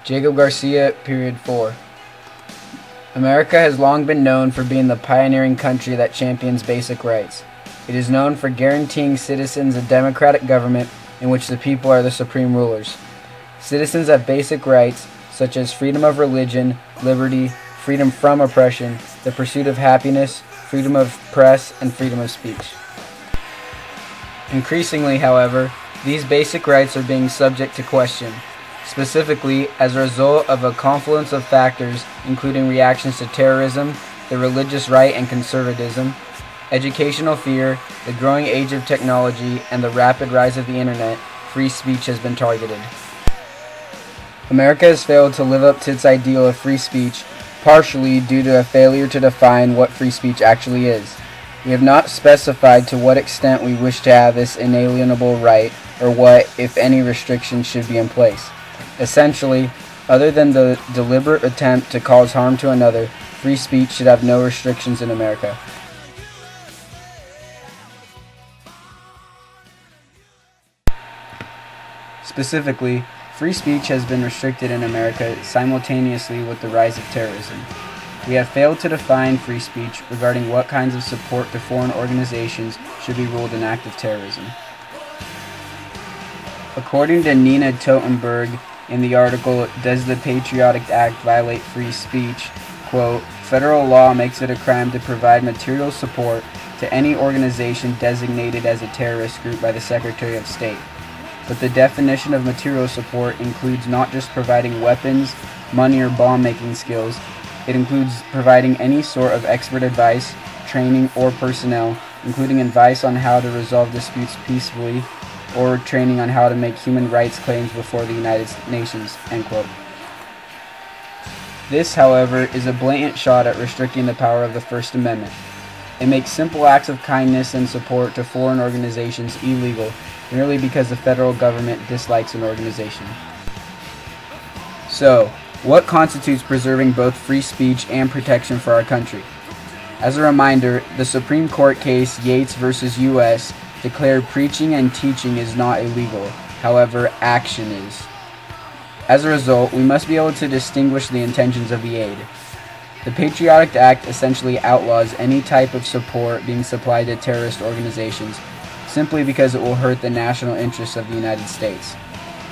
Jacob Garcia, period 4. America has long been known for being the pioneering country that champions basic rights. It is known for guaranteeing citizens a democratic government in which the people are the supreme rulers. Citizens have basic rights such as freedom of religion, liberty, freedom from oppression, the pursuit of happiness, freedom of press, and freedom of speech. Increasingly, however, these basic rights are being subject to question, specifically as a result of a confluence of factors including reactions to terrorism, the religious right and conservatism, educational fear, the growing age of technology, and the rapid rise of the internet. Free speech has been targeted. America has failed to live up to its ideal of free speech, partially due to a failure to define what free speech actually is. We have not specified to what extent we wish to have this inalienable right, or what, if any, restrictions should be in place. Essentially, other than the deliberate attempt to cause harm to another, free speech should have no restrictions in America. Specifically, free speech has been restricted in America simultaneously with the rise of terrorism. We have failed to define free speech regarding what kinds of support to foreign organizations should be ruled an act of terrorism. According to Nina Totenberg in the article, "Does the Patriotic Act Violate Free Speech?" quote, "Federal law makes it a crime to provide material support to any organization designated as a terrorist group by the Secretary of State. But the definition of material support includes not just providing weapons, money, or bomb-making skills. It includes providing any sort of expert advice, training, or personnel, including advice on how to resolve disputes peacefully, or training on how to make human rights claims before the United Nations." End quote. This, however, is a blatant shot at restricting the power of the First Amendment. It makes simple acts of kindness and support to foreign organizations illegal, merely because the federal government dislikes an organization. So, what constitutes preserving both free speech and protection for our country? As a reminder, the Supreme Court case Yates v. U.S. declared preaching and teaching is not illegal, however, action is. As a result, we must be able to distinguish the intentions of the aid. The Patriotic Act essentially outlaws any type of support being supplied to terrorist organizations, simply because it will hurt the national interests of the United States.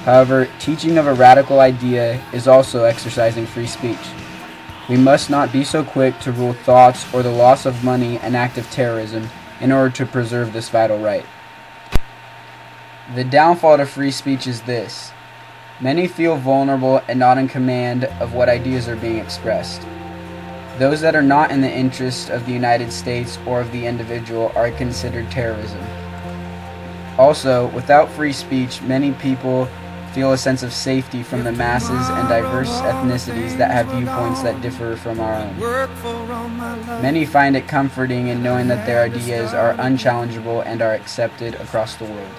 However, teaching of a radical idea is also exercising free speech. We must not be so quick to rule thoughts or the loss of money an act of terrorism in order to preserve this vital right. The downfall to free speech is this: many feel vulnerable and not in command of what ideas are being expressed. Those that are not in the interest of the United States or of the individual are considered terrorism. Also, without free speech, many people feel a sense of safety from the masses and diverse ethnicities that have viewpoints that differ from our own. Many find it comforting in knowing that their ideas are unchallengeable and are accepted across the world.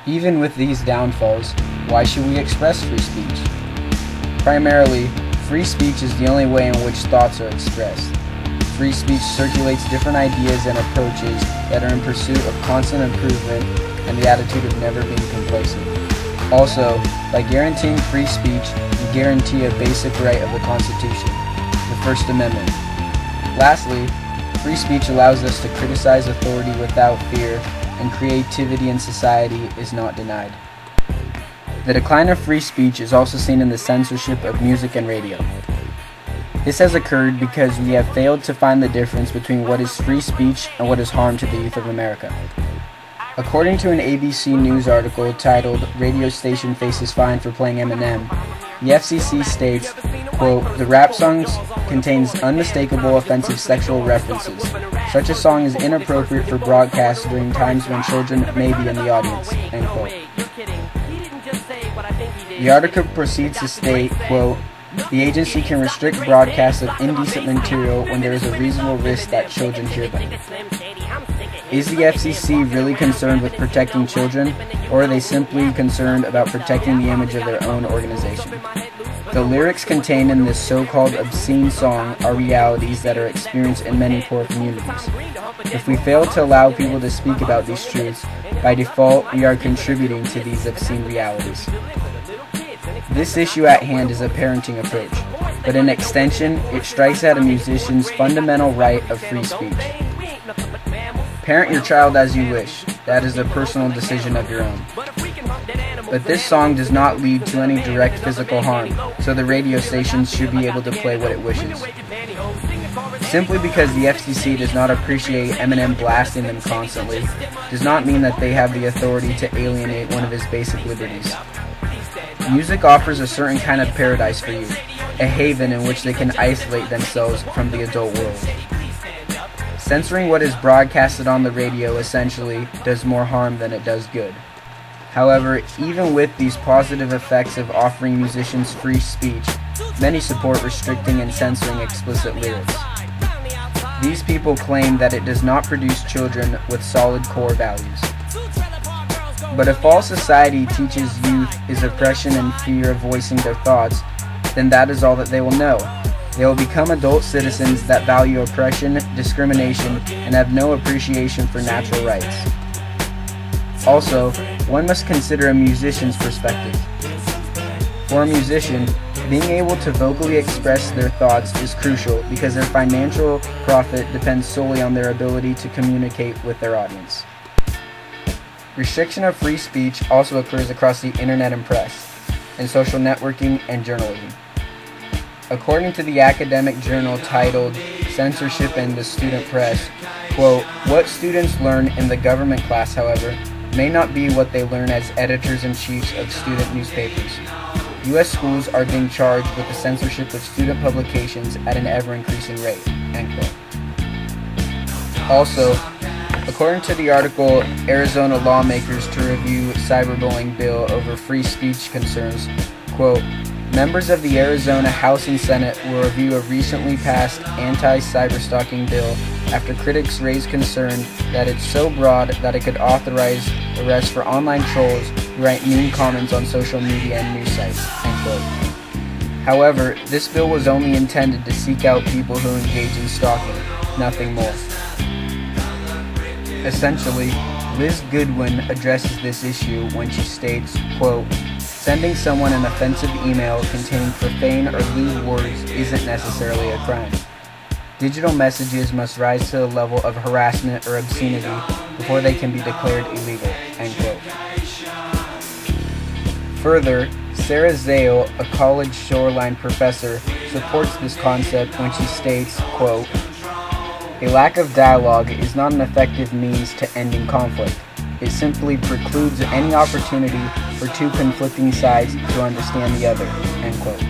Even with these downfalls, why should we express free speech? Primarily, free speech is the only way in which thoughts are expressed. Free speech circulates different ideas and approaches that are in pursuit of constant improvement and the attitude of never being complacent. Also, by guaranteeing free speech, we guarantee a basic right of the Constitution, the First Amendment. Lastly, free speech allows us to criticize authority without fear, and creativity in society is not denied. The decline of free speech is also seen in the censorship of music and radio. This has occurred because we have failed to find the difference between what is free speech and what is harm to the youth of America. According to an ABC News article titled "Radio Station Faces Fine for Playing Eminem," the FCC states, quote, "The rap song contains unmistakable offensive sexual references. Such a song is inappropriate for broadcast during times when children may be in the audience," end quote. The article proceeds to state, quote, "The agency can restrict broadcasts of indecent material when there is a reasonable risk that children hear them." Is the FCC really concerned with protecting children, or are they simply concerned about protecting the image of their own organization? The lyrics contained in this so-called obscene song are realities that are experienced in many poor communities. If we fail to allow people to speak about these truths, by default we are contributing to these obscene realities. This issue at hand is a parenting approach, but in extension, it strikes at a musician's fundamental right of free speech. Parent your child as you wish. That is a personal decision of your own. But this song does not lead to any direct physical harm, so the radio stations should be able to play what it wishes. Simply because the FCC does not appreciate Eminem blasting them constantly, does not mean that they have the authority to alienate one of his basic liberties. Music offers a certain kind of paradise for you, a haven in which they can isolate themselves from the adult world. Censoring what is broadcasted on the radio essentially does more harm than it does good. However, even with these positive effects of offering musicians free speech, many support restricting and censoring explicit lyrics. These people claim that it does not produce children with solid core values. But if all society teaches youth is oppression and fear of voicing their thoughts, then that is all that they will know. They will become adult citizens that value oppression, discrimination, and have no appreciation for natural rights. Also, one must consider a musician's perspective. For a musician, being able to vocally express their thoughts is crucial because their financial profit depends solely on their ability to communicate with their audience. Restriction of free speech also occurs across the internet and press, in social networking and journalism. According to the academic journal titled Censorship in the Student Press, quote, "What students learn in the government class, however, may not be what they learn as editors-in-chief of student newspapers. U.S. schools are being charged with the censorship of student publications at an ever-increasing rate," end quote. Also, according to the article Arizona Lawmakers to Review Cyberbullying Bill Over Free Speech Concerns, quote, "Members of the Arizona House and Senate will review a recently passed anti-cyberstalking bill after critics raised concern that it's so broad that it could authorize arrests for online trolls who write mean comments on social media and news sites," end quote. However, this bill was only intended to seek out people who engage in stalking, nothing more. Essentially, Liz Goodwin addresses this issue when she states, quote, "Sending someone an offensive email containing profane or lewd words isn't necessarily a crime. Digital messages must rise to the level of harassment or obscenity before they can be declared illegal," end quote. Further, Sarah Zale, a college Shoreline professor, supports this concept when she states, quote, "A lack of dialogue is not an effective means to ending conflict. It simply precludes any opportunity for two conflicting sides to understand the other," end quote.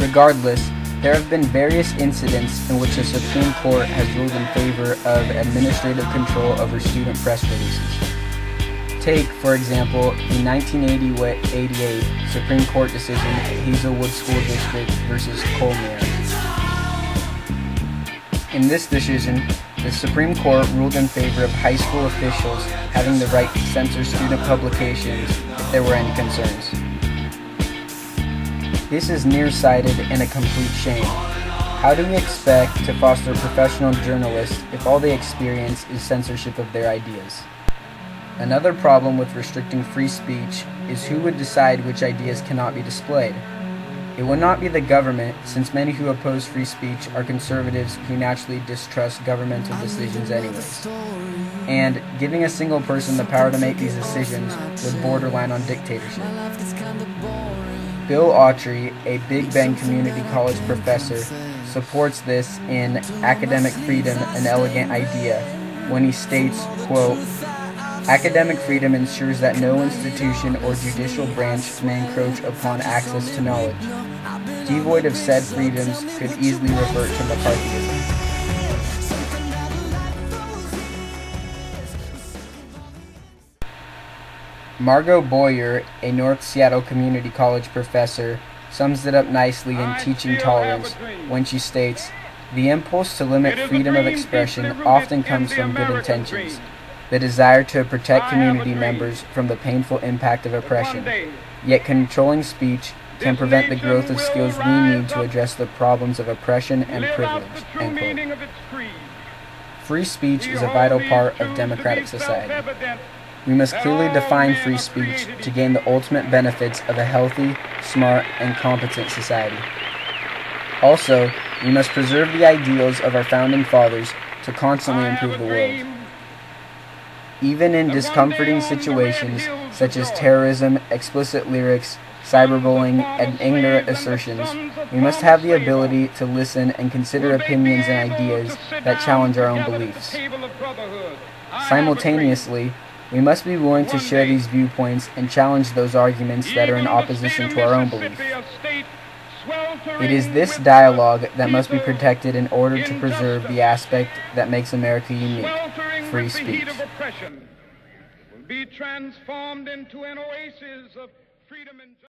Regardless, there have been various incidents in which the Supreme Court has ruled in favor of administrative control over student press releases. Take, for example, the 1988 Supreme Court decision Hazelwood School District versus Colmere. In this decision, the Supreme Court ruled in favor of high school officials having the right to censor student publications if there were any concerns. This is nearsighted and a complete shame. How do we expect to foster professional journalists if all they experience is censorship of their ideas? Another problem with restricting free speech is who would decide which ideas cannot be displayed. It would not be the government, since many who oppose free speech are conservatives who naturally distrust governmental decisions anyways. And giving a single person the power to make these decisions would borderline on dictatorship. Bill Autry, a Big Bend Community College professor, supports this in Academic Freedom, an Elegant Idea, when he states, quote, "Academic freedom ensures that no institution or judicial branch may encroach upon access to knowledge. Devoid of said freedoms could easily revert to McCarthyism." Margot Boyer, a North Seattle Community College professor, sums it up nicely in Teaching Tolerance when she states, "The impulse to limit freedom of expression often comes from good intentions. The desire to protect community members from the painful impact of oppression. Yet controlling speech can prevent the growth of skills we need to address the problems of oppression and privilege," end quote. Free speech is a vital part of democratic society. We must clearly define free speech to gain the ultimate benefits of a healthy, smart, and competent society. Also, we must preserve the ideals of our founding fathers to constantly improve the world. Even in discomforting situations such as terrorism, explicit lyrics, cyberbullying, and ignorant assertions, we must have the ability to listen and consider opinions and ideas that challenge our own beliefs. Simultaneously, we must be willing to share these viewpoints and challenge those arguments that are in opposition to our own belief. It is this dialogue that must be protected in order to preserve the aspect that makes America unique, free speech. Will be transformed into an oasis of freedom and